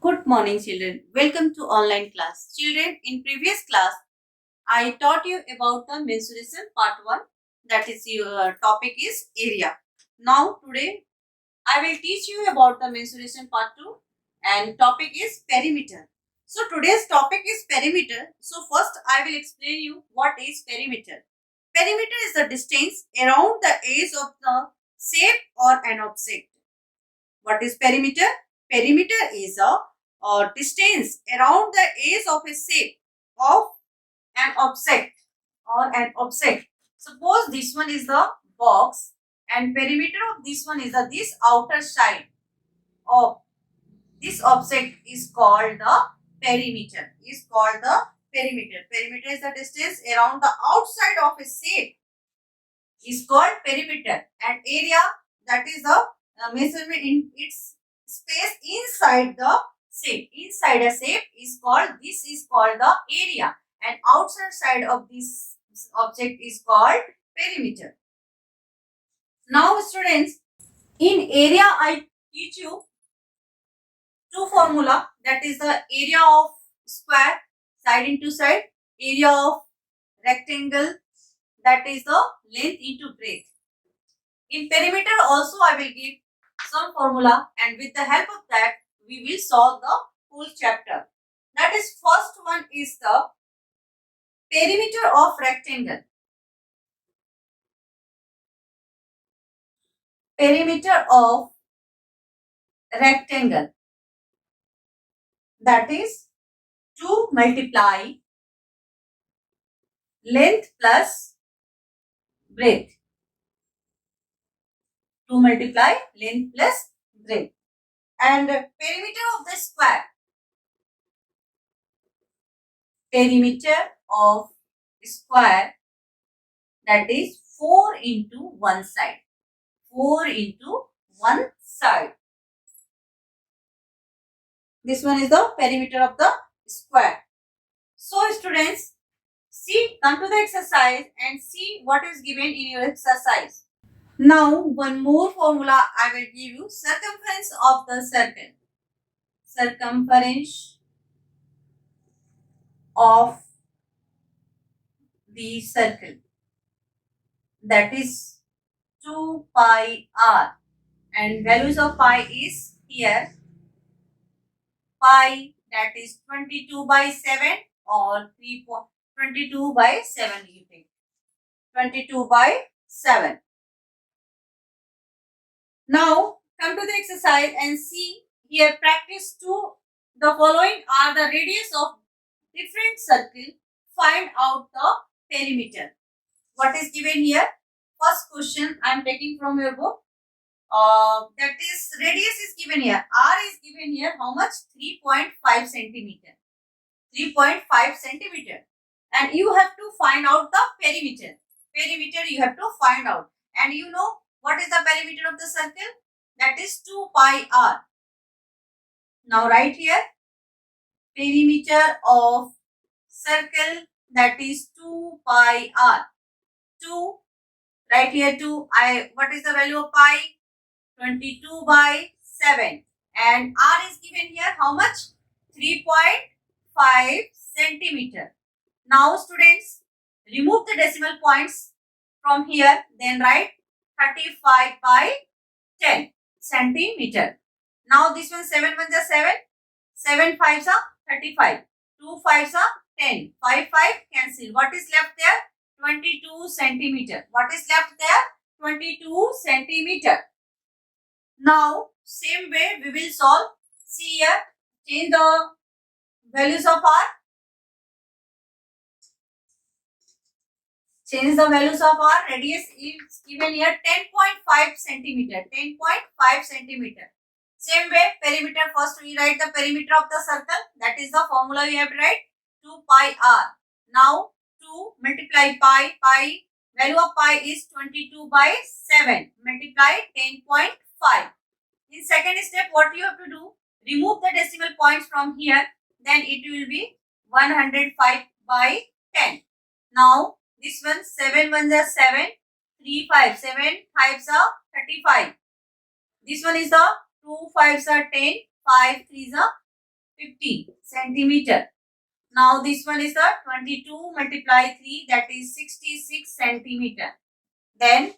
Good morning, children. Welcome to online class. Children, in previous class, I taught you about the mensuration part 1. That is your topic is area. Now, today, I will teach you about the mensuration part 2 and topic is perimeter. So, today's topic is perimeter. So, first, I will explain you what is perimeter. Perimeter is the distance around the edge of the shape or an object. What is perimeter? Perimeter is a distance around the edge of a shape of an object. Suppose this one is the box and perimeter of this one is this outer side of this object is called the perimeter. Perimeter is the distance around the outside of a shape is called perimeter, and area, that is the measurement in its space inside the shape. Inside a shape is called, this is called the area, and outside side of this object is called perimeter. Now students, in area I teach you two formula, that is the area of square side into side, area of rectangle, that is the length into breadth. In perimeter also I will give some formula, and with the help of that we will solve the whole chapter. That is, first one is the perimeter of rectangle. Perimeter of rectangle, that is 2 multiply length plus breadth. 2 multiply length plus breadth. And perimeter of the square. Perimeter of square, that is 4 into one side. 4 into one side. This one is the perimeter of the square. So students, come to the exercise and see what is given in your exercise. Now one more formula I will give you, circumference of the circle. Circumference of the circle, that is 2 pi r, and values of pi is here. Pi, that is 22 by 7 or 22 by 7 you take. 22 by 7. Now come to the exercise and see here, practice 2. The following are the radius of different circle. Find out the perimeter. What is given here? First question I am taking from your book. That is, radius is given here. R is given here. How much? 3.5 centimeter. 3.5 centimeter. And you have to find out the perimeter. Perimeter you have to find out. And you know what is the perimeter of the circle? That is 2 pi r. Now write here, perimeter of circle, that is 2 pi r. 2, write here 2. What is the value of pi? 22 by 7. And r is given here. How much? 3.5 centimeter. Now students, remove the decimal points from here. Then write 35 by 10 centimeter. Now this one, 7 ones are 7. 7 5s are 35. 2 5s are 10. 5 cancel. What is left there? 22 centimeter. What is left there? 22 centimeter. Now same way we will solve. See here, change the values of r. Change the values of r. Radius is given here 10.5 centimeter. 10.5 centimeter. Same way, perimeter, first we write the perimeter of the circle. That is the formula you have to write. 2 pi r. Now 2 multiply pi. Value of pi is 22 by 7. Multiply 10.5. In second step, what you have to do? Remove the decimal points from here. Then it will be 105 by 10. Now this one, 7 ones are 7. 3 5. 7 5s are 35. This one is the 2 5s are 10. 5 3s are 50 centimeter. Now this one is the 22 multiply 3, that is 66 centimeter. Then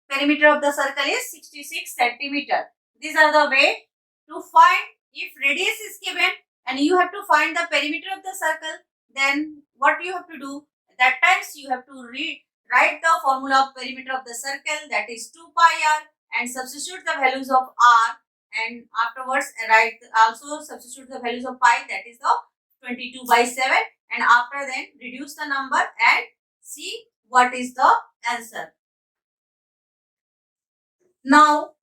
perimeter of the circle is 66 centimeter. These are the way to find. If radius is given and you have to find the perimeter of the circle, then what you have to do? At that times you have to write the formula of perimeter of the circle, that is 2 pi r, and substitute the values of r, and afterwards write also substitute the values of pi, that is the 22 by 7, and after then reduce the number and see what is the answer. Now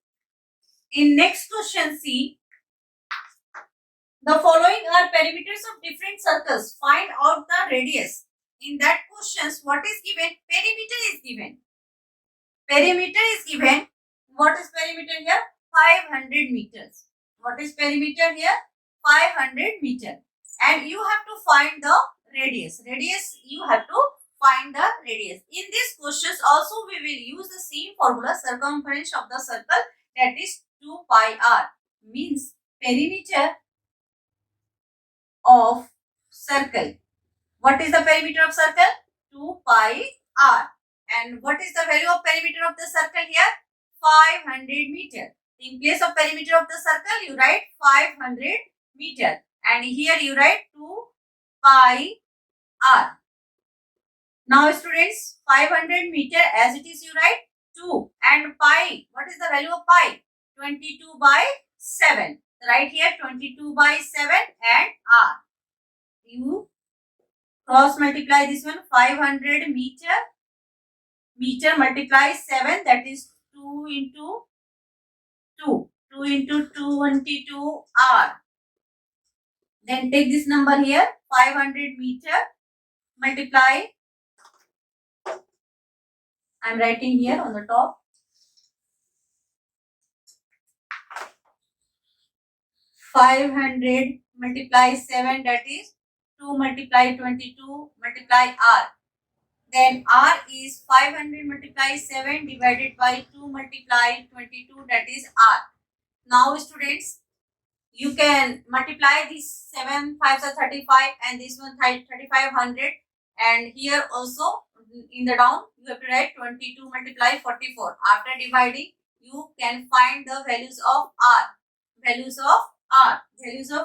in next question, see, the following are perimeters of different circles. Find out the radius. In that questions, what is given? Perimeter is given. Perimeter is given. What is perimeter here? 500 meters. What is perimeter here? 500 meter. And you have to find the radius. Radius, you have to find the radius. In these questions also we will use the same formula, circumference of the circle, that is 2 pi r. Means perimeter of circle. What is the perimeter of circle? 2 pi r. And what is the value of perimeter of the circle here? 500 meter. In place of perimeter of the circle, you write 500 meter. And here you write 2 pi r. Now students, 500 meter as it is you write 2, and pi, what is the value of pi? 22 by 7. Right here 22 by 7 and r. You cross multiply this one, 500 meter multiply 7, that is 2 into 2. 2 into 22 r. Then take this number here, 500 meter multiply, I am writing here on the top, 500 multiply 7, that is 2 multiply 22 multiply r. Then r is 500 multiply 7 divided by 2 multiply 22, that is r. Now students, you can multiply this 7 5s are 35 and this one 3500, and here also in the down you have to write 22 multiply 44. After dividing you can find the values of r, values of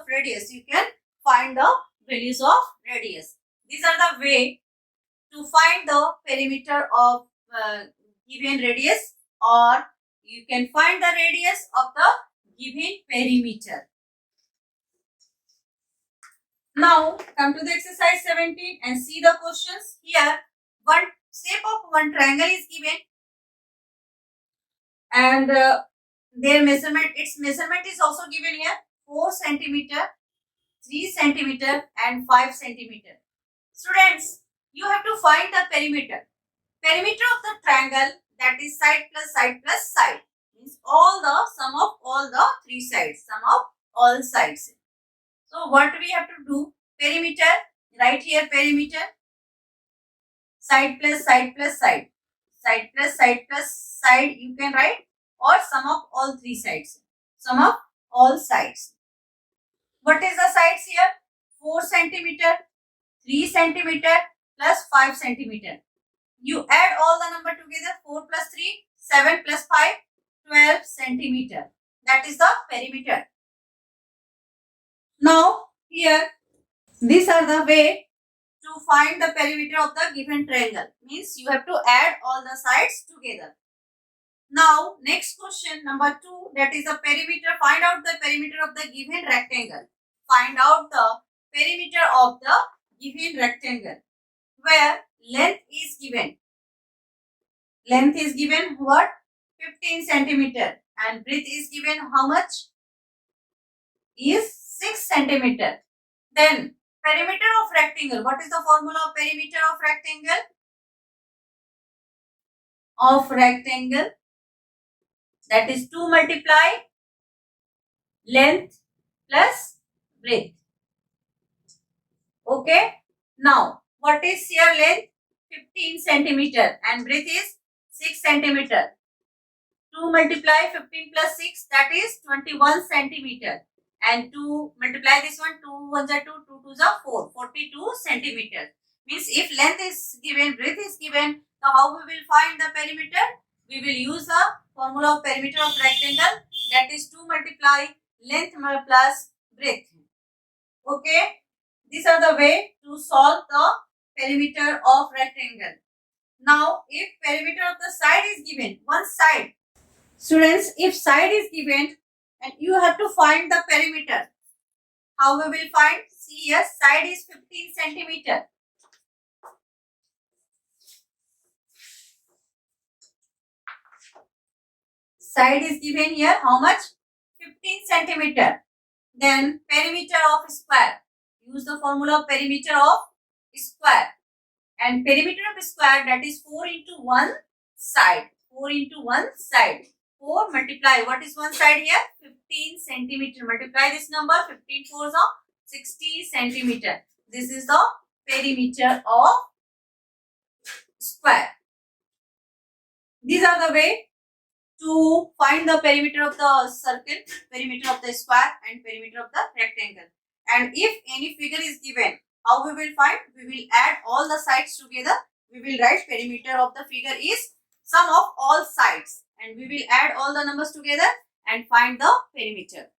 radius. You can find the values of radius. These are the way to find the perimeter of given radius, or you can find the radius of the given perimeter. Now come to the exercise 17 and see the questions. Here one shape of one triangle is given, and their measurement, its measurement is also given here, 4 centimeter, 3 centimeter and 5 centimeter. Students, you have to find the perimeter. Perimeter of the triangle, that is side plus side plus side, means all the sum of all the 3 sides, sum of all sides. So what we have to do? Perimeter, right here perimeter, side plus side plus side, side plus side plus side you can write, or sum of all 3 sides, sum of all sides. What is the sides here? 4 centimeter, 3 centimeter plus 5 centimeter. You add all the number together, 4 plus 3, 7 plus 5, 12 centimeter. That is the perimeter. Now here, these are the way to find the perimeter of the given triangle. Means you have to add all the sides together. Now next question number 2, that is the perimeter. Find out the perimeter of the given rectangle. Find out the perimeter of the given rectangle, where length is given. Length is given what? 15 centimeter, and breadth is given how much? Is 6 centimeter. Then perimeter of rectangle. What is the formula of perimeter of rectangle? Of rectangle, that is 2 multiply length plus breadth. Okay. Now what is here length? 15 centimeter and breadth is 6 centimeter. 2 multiply 15 plus 6, that is 21 centimeter. and to multiply this one, 2 ones are 2, 2 twos are 4, 42 centimeters. Means if length is given, breadth is given, so how we will find the perimeter? We will use the formula of perimeter of rectangle, that is 2 multiply length plus breadth. Okay, these are the way to solve the perimeter of rectangle. Now, if perimeter of the side is given, one side, students, if side is given and you have to find the perimeter, how we will find? See here, side is 15 centimeter. Side is given here, how much? 15 centimeter. Then perimeter of square. Use the formula of perimeter of square. And perimeter of square, that is 4 into 1 side. 4 into 1 side. 4 multiply. What is one side here? 15 centimeter. Multiply this number. 15 4s are 60 centimeter. This is the perimeter of square. These are the way to find the perimeter of the circle, perimeter of the square and perimeter of the rectangle. And if any figure is given, how we will find? We will add all the sides together. We will write perimeter of the figure is sum of all sides, and we will add all the numbers together and find the perimeter.